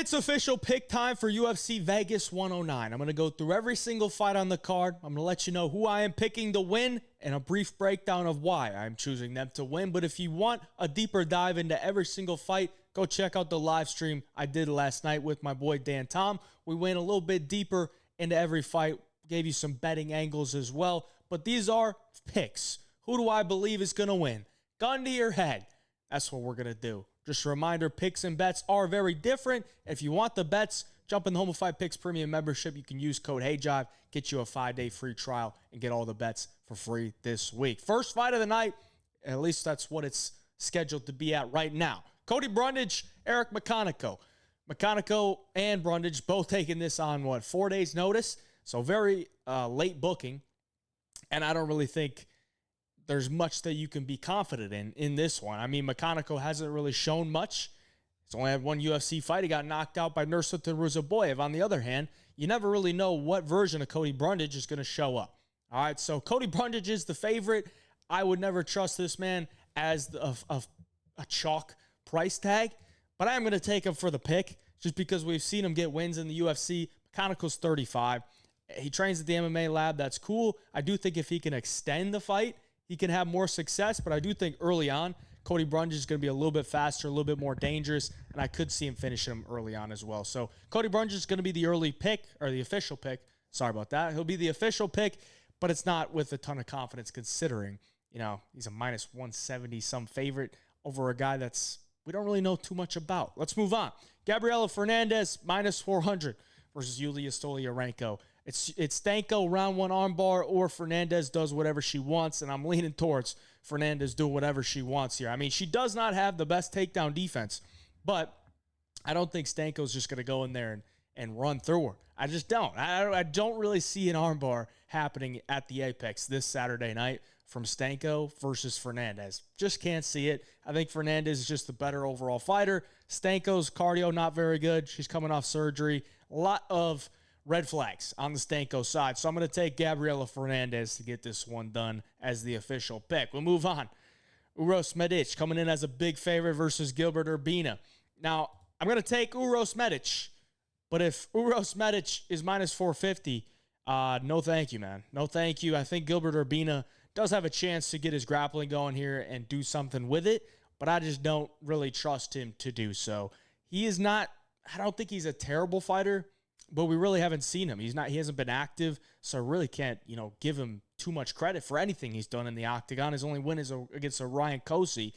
It's official pick time for UFC Vegas 109. I'm going to go through every single fight on the card. I'm going to let you know who I am picking to win and a brief breakdown of why I'm choosing them to win. But if you want a deeper dive into every single fight, go check out the live stream I did last night with my boy Dan Tom. We went a little bit deeper into every fight, gave you some betting angles as well. But these are picks. Who do I believe is going to win? Gun to your head. That's what we're going to do. Just a reminder, picks and bets are very different. If you want the bets, jump in the Homified Picks Premium membership. You can use code HeyJive, get you a 5-day free trial, and get all the bets for free this week. First fight of the night, at least that's what it's scheduled to be at right now. Cody Brundage, Eric McConico. McConico and Brundage both taking this on, 4 days' notice? So very late booking, and I don't really think there's much that you can be confident in this one. I mean, McConico hasn't really shown much. He's only had one UFC fight. He got knocked out by Nursultan Ruzaboyev. On the other hand, you never really know what version of Cody Brundage is going to show up. All right, so Cody Brundage is the favorite. I would never trust this man as a chalk price tag, but I am going to take him for the pick just because we've seen him get wins in the UFC. McConico's 35. He trains at the MMA lab. That's cool. I do think if he can extend the fight, he can have more success, but I do think early on, Cody Brundage is going to be a little bit faster, a little bit more dangerous, and I could see him finish him early on as well. So Cody Brundage is going to be the early pick, or the official pick. Sorry about that. He'll be the official pick, but it's not with a ton of confidence considering, he's a minus 170 some favorite over a guy we don't really know too much about. Let's move on. Gabriela Fernandez, minus 400 versus Yulia Stoliaranko. It's Stanko round one armbar, or Fernandez does whatever she wants, and I'm leaning towards Fernandez doing whatever she wants here. I mean, she does not have the best takedown defense, but I don't think Stanko's just going to go in there and run through her. I just don't. I don't really see an armbar happening at the Apex this Saturday night from Stanko versus Fernandez. Just can't see it. I think Fernandez is just the better overall fighter. Stanko's cardio not very good. She's coming off surgery. A lot of red flags on the Stanko side. So I'm going to take Gabriela Fernandez to get this one done as the official pick. We'll move on. Uros Medic coming in as a big favorite versus Gilbert Urbina. Now, I'm going to take Uros Medic, but if Uros Medic is minus 450, no thank you, man. No thank you. I think Gilbert Urbina does have a chance to get his grappling going here and do something with it, but I just don't really trust him to do so. I don't think he's a terrible fighter, but we really haven't seen him. He hasn't been active, so I really can't, give him too much credit for anything he's done in the octagon. His only win is against Ryan Kosi.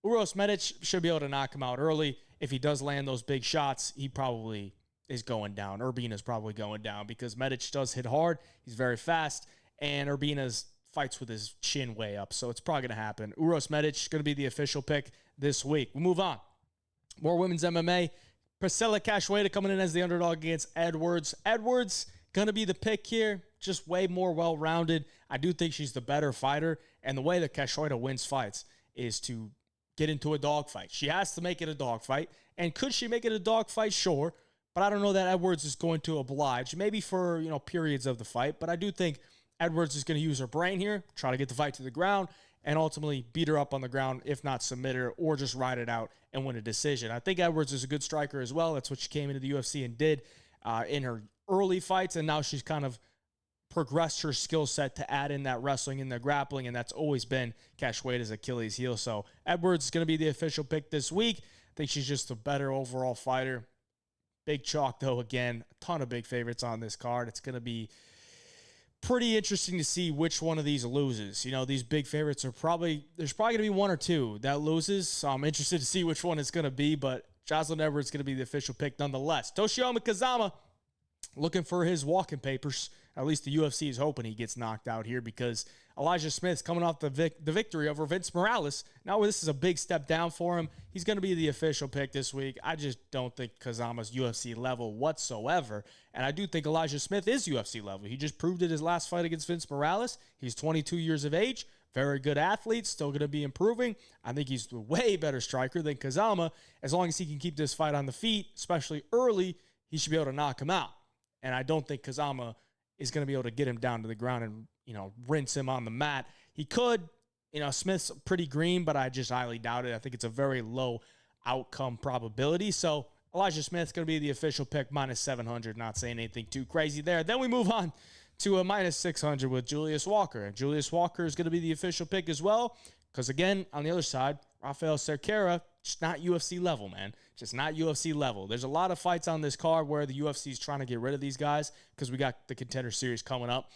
Uros Medic should be able to knock him out early. If he does land those big shots, he probably is going down. Urbina's probably going down because Medic does hit hard. He's very fast, and Urbina's fights with his chin way up, so it's probably going to happen. Uros Medic is going to be the official pick this week. We'll move on. More women's MMA. Priscilla Cachoeira coming in as the underdog against Edwards. Edwards going to be the pick here, just way more well-rounded. I do think she's the better fighter, and the way that Cachoeira wins fights is to get into a dogfight. She has to make it a dogfight, and could she make it a dogfight? Sure, but I don't know that Edwards is going to oblige, maybe for periods of the fight, but I do think Edwards is going to use her brain here, try to get the fight to the ground, and ultimately beat her up on the ground, if not submit her, or just ride it out and win a decision. I think Edwards is a good striker as well. That's what she came into the UFC and did in her early fights, and now she's kind of progressed her skill set to add in that wrestling and the grappling, and that's always been Cachoeira's Achilles heel. So Edwards is going to be the official pick this week. I think she's just a better overall fighter. Big chalk, though, again. A ton of big favorites on this card. It's going to be pretty interesting to see which one of these loses. These big favorites there's probably going to be one or two that loses. So I'm interested to see which one it's going to be, but Jocelyn Edwards is going to be the official pick nonetheless. Toshiyama Kazama looking for his walking papers. At least the UFC is hoping he gets knocked out here because Elijah Smith's coming off the victory over Vince Morales. Now this is a big step down for him. He's going to be the official pick this week. I just don't think Kazama's UFC level whatsoever. And I do think Elijah Smith is UFC level. He just proved it his last fight against Vince Morales. He's 22 years of age. Very good athlete. Still going to be improving. I think he's a way better striker than Kazama. As long as he can keep this fight on the feet, especially early, he should be able to knock him out. And I don't think Kazama is going to be able to get him down to the ground and, rinse him on the mat. He could. Smith's pretty green, but I just highly doubt it. I think it's a very low outcome probability. So Elijah Smith's going to be the official pick, minus 700. Not saying anything too crazy there. Then we move on to a minus 600 with Julius Walker. And Julius Walker is going to be the official pick as well. Because, again, on the other side, Rafael Cerqueira, just not UFC level, man. Just not UFC level. There's a lot of fights on this card where the UFC is trying to get rid of these guys because we got the Contender Series coming up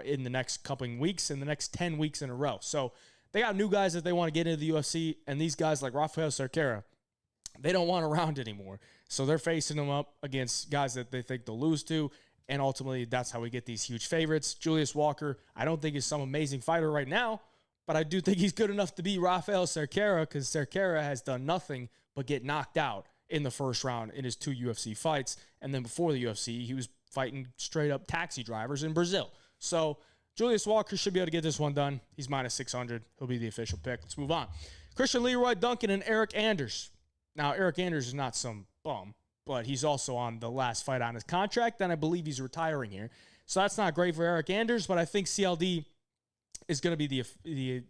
in the next couple weeks, in the next 10 weeks in a row. So they got new guys that they want to get into the UFC, and these guys like Rafael Cerqueira, they don't want around anymore. So they're facing them up against guys that they think they'll lose to, and ultimately that's how we get these huge favorites. Julius Walker, I don't think he's some amazing fighter right now, but I do think he's good enough to beat Rafael Cerqueira because Cerqueira has done nothing but get knocked out in the first round in his 2 UFC fights. And then before the UFC, he was fighting straight up taxi drivers in Brazil. So Julius Walker should be able to get this one done. He's minus 600. He'll be the official pick. Let's move on. Christian Leroy, Duncan, and Eric Anders. Now, Eric Anders is not some bum, but he's also on the last fight on his contract, and I believe he's retiring here. So that's not great for Eric Anders, but I think CLD is going to be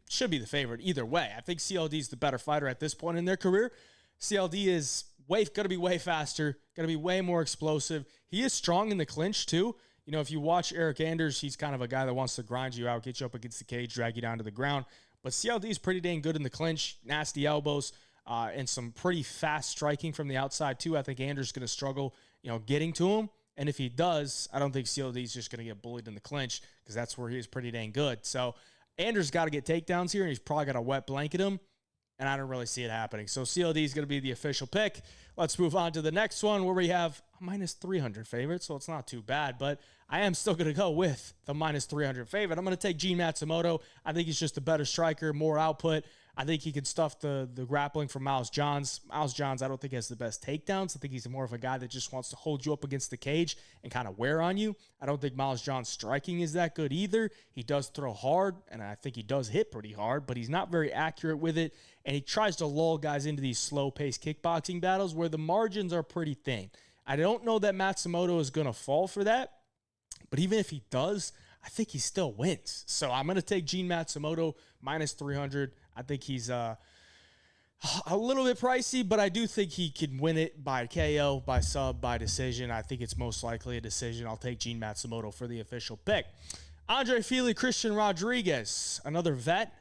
should be the favorite either way. I think CLD is the better fighter at this point in their career. CLD is going to be way faster, going to be way more explosive. He is strong in the clinch too. You know, if you watch Eric Anders, he's kind of a guy that wants to grind you out, get you up against the cage, drag you down to the ground. But CLD is pretty dang good in the clinch, nasty elbows, and some pretty fast striking from the outside too. I think Anders is going to struggle, getting to him. And if he does, I don't think CLD is just going to get bullied in the clinch because that's where he's pretty dang good. So Anders got to get takedowns here, and he's probably got to wet blanket him, and I don't really see it happening. So CLD is going to be the official pick. Let's move on to the next one where we have a minus 300 favorite, so it's not too bad, but I am still going to go with the minus 300 favorite. I'm going to take Gene Matsumoto. I think he's just a better striker, more output. I think he can stuff the grappling from Miles Johns. Miles Johns, I don't think has the best takedowns. I think he's more of a guy that just wants to hold you up against the cage and kind of wear on you. I don't think Miles Johns' striking is that good either. He does throw hard, and I think he does hit pretty hard, but he's not very accurate with it, and he tries to lull guys into these slow-paced kickboxing battles where the margins are pretty thin. I don't know that Matsumoto is going to fall for that, but even if he does, I think he still wins. So I'm going to take Gene Matsumoto minus 300. I think he's a little bit pricey, but I do think he can win it by KO, by sub, by decision. I think it's most likely a decision. I'll take Gene Matsumoto for the official pick. Andre Fili, Christian Rodriguez, another vet,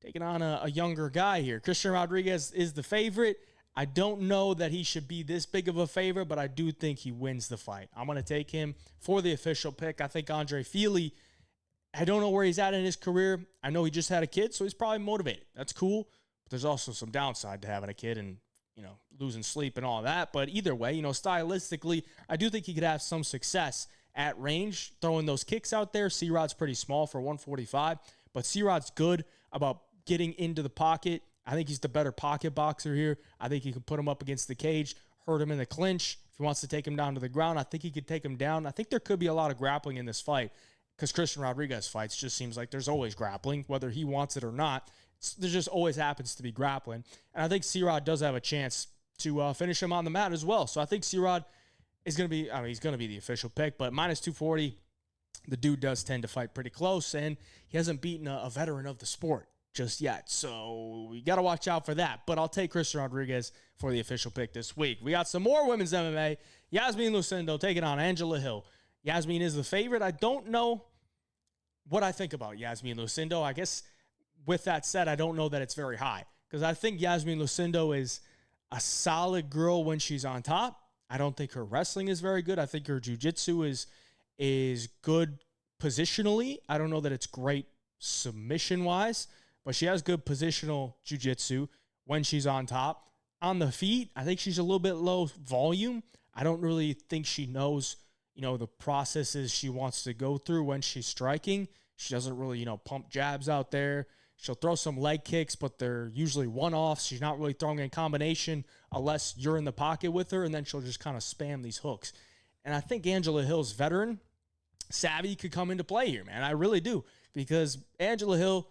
taking on a younger guy here. Christian Rodriguez is the favorite. I don't know that he should be this big of a favorite, but I do think he wins the fight. I'm going to take him for the official pick. I think Andre Fili, I don't know where he's at in his career. I know he just had a kid, so he's probably motivated. That's cool. But there's also some downside to having a kid and, losing sleep and all that. But either way, stylistically, I do think he could have some success at range, throwing those kicks out there. C-Rod's pretty small for 145, but C-Rod's good about getting into the pocket. I think he's the better pocket boxer here. I think he can put him up against the cage, hurt him in the clinch. If he wants to take him down to the ground, I think he could take him down. I think there could be a lot of grappling in this fight because Christian Rodriguez fights just seems like there's always grappling, whether he wants it or not. There just always happens to be grappling. And I think C-Rod does have a chance to finish him on the mat as well. So I think C-Rod is going to be, he's going to be the official pick, but minus 240, the dude does tend to fight pretty close, and he hasn't beaten a veteran of the sport just yet. So we got to watch out for that. But I'll take Christian Rodriguez for the official pick this week. We got some more women's MMA. Yasmin Lucindo taking on Angela Hill. Yasmin is the favorite. I don't know what I think about Yasmin Lucindo. I guess with that said, I don't know that it's very high because I think Yasmin Lucindo is a solid girl when she's on top. I don't think her wrestling is very good. I think her jiu-jitsu is good positionally. I don't know that it's great submission-wise, but she has good positional jiu-jitsu when she's on top. On the feet, I think she's a little bit low volume. I don't really think she knows, the processes she wants to go through when she's striking. She doesn't really, pump jabs out there. She'll throw some leg kicks, but they're usually one-offs. She's not really throwing in combination unless you're in the pocket with her, and then she'll just kind of spam these hooks. And I think Angela Hill's veteran savvy could come into play here, man. I really do, because Angela Hill,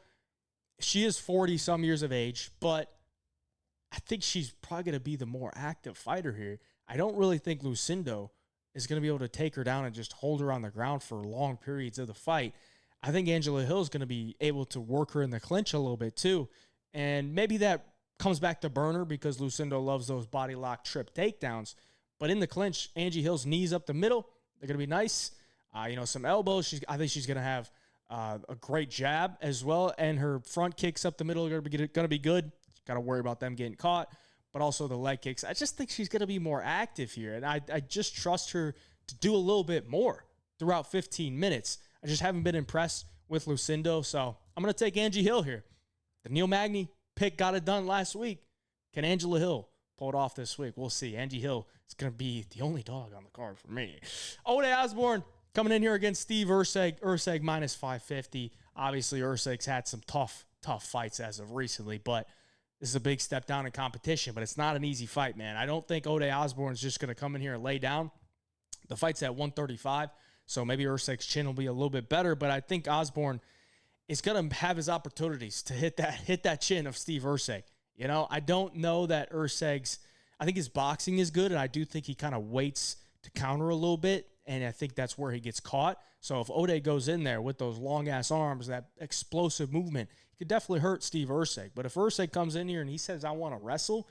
she is 40-some years of age, but I think she's probably going to be the more active fighter here. I don't really think Lucindo is going to be able to take her down and just hold her on the ground for long periods of the fight. I think Angela Hill is going to be able to work her in the clinch a little bit too, and maybe that comes back to burner because Lucindo loves those body lock trip takedowns. But in the clinch, Angie Hill's knees up the middle, they're going to be nice. Some elbows. I think she's going to have a great jab as well. And her front kicks up the middle are going to be good. Got to worry about them getting caught. But also the leg kicks. I just think she's going to be more active here. And I just trust her to do a little bit more throughout 15 minutes. I just haven't been impressed with Lucindo. So I'm going to take Angie Hill here. The Neil Magny pick got it done last week. Can Angela Hill pull it off this week? We'll see. Angie Hill is going to be the only dog on the card for me. Ode Osbourne coming in here against Steve Erceg. Erceg minus 550. Obviously, Erceg's had some tough fights as of recently, but this is a big step down in competition, but it's not an easy fight, man. I don't think Ode Osbourne's just going to come in here and lay down. The fight's at 135, so maybe Erceg's chin will be a little bit better, but I think Osbourne is going to have his opportunities to hit that chin of Steve Erceg. You know, I don't know that Erceg's, I think his boxing is good, and I do think he kind of waits to counter a little bit, and I think that's where he gets caught. So if Ode goes in there with those long-ass arms, that explosive movement, he could definitely hurt Steve Erceg. But if Erceg comes in here and he says, I want to wrestle,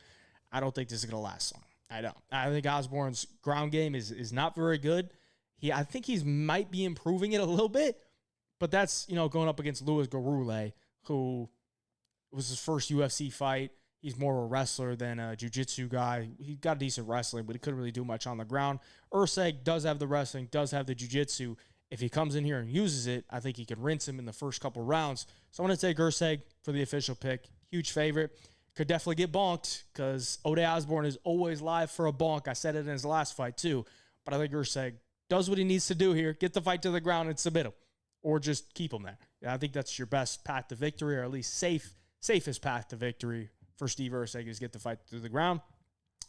I don't think this is going to last long. I don't. I think Osbourne's ground game is not very good. I think he might be improving it a little bit, but that's, going up against Louis Garule, who was his first UFC fight. He's more of a wrestler than a jiu-jitsu guy. He got decent wrestling, but he couldn't really do much on the ground. Erceg does have the wrestling, does have the jiu-jitsu. If he comes in here and uses it, I think he can rinse him in the first couple rounds. So I'm going to take Erceg for the official pick. Huge favorite. Could definitely get bonked because Ode Osbourne is always live for a bonk. I said it in his last fight too. But I think Erceg does what he needs to do here. Get the fight to the ground and submit him. Or just keep him there. I think that's your best path to victory, or at least safest path to victory for Steve Erceg is get the fight to the ground.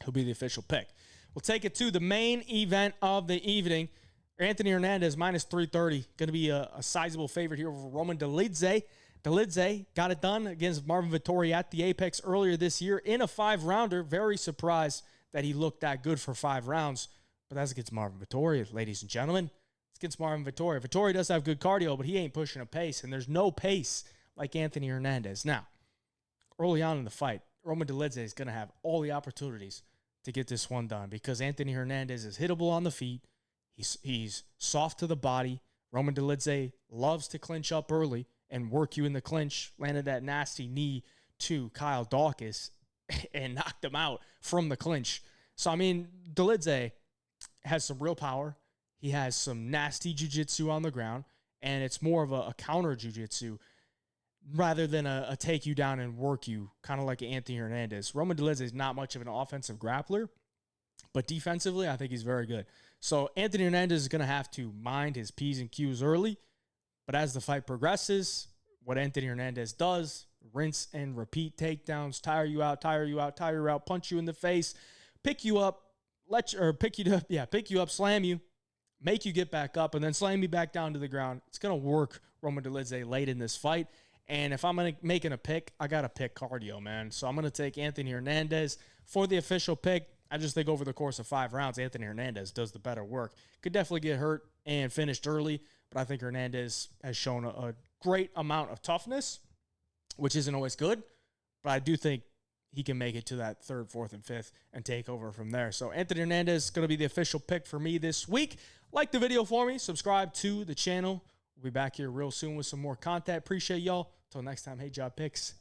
He'll be the official pick. We'll take it to the main event of the evening. Anthony Hernandez, minus 330. Going to be a sizable favorite here over Roman Dolidze. Dolidze got it done against Marvin Vettori at the Apex earlier this year in a 5-rounder. Very surprised that he looked that good for 5 rounds. But that's against Marvin Vettori, ladies and gentlemen. It's against Marvin Vettori. Vettori does have good cardio, but he ain't pushing a pace, and there's no pace like Anthony Hernandez. Now, early on in the fight, Roman Dolidze is going to have all the opportunities to get this one done because Anthony Hernandez is hittable on the feet. He's soft to the body. Roman Dolidze loves to clinch up early and work you in the clinch. Landed that nasty knee to Kyle Dawkins and knocked him out from the clinch. So, Dolidze has some real power. He has some nasty jiu-jitsu on the ground, and it's more of a counter jiu-jitsu rather than a take you down and work you, kind of like Anthony Hernandez. Roman Dolidze is not much of an offensive grappler, but defensively, I think he's very good. So Anthony Hernandez is going to have to mind his P's and Q's early, but as the fight progresses, what Anthony Hernandez does, rinse and repeat takedowns, tire you out, punch you in the face, pick you up, pick you up, slam you, make you get back up, and then slam you back down to the ground. It's going to work Roman Dolidze late in this fight. And if I'm making a pick, I got to pick cardio, man. So I'm going to take Anthony Hernandez for the official pick. I just think over the course of 5 rounds, Anthony Hernandez does the better work. Could definitely get hurt and finished early, but I think Hernandez has shown a great amount of toughness, which isn't always good, but I do think he can make it to that 3rd, 4th, and 5th and take over from there. So Anthony Hernandez is going to be the official pick for me this week. Like the video for me. Subscribe to the channel. We'll be back here real soon with some more content. Appreciate y'all. Until next time, hey, Job Picks.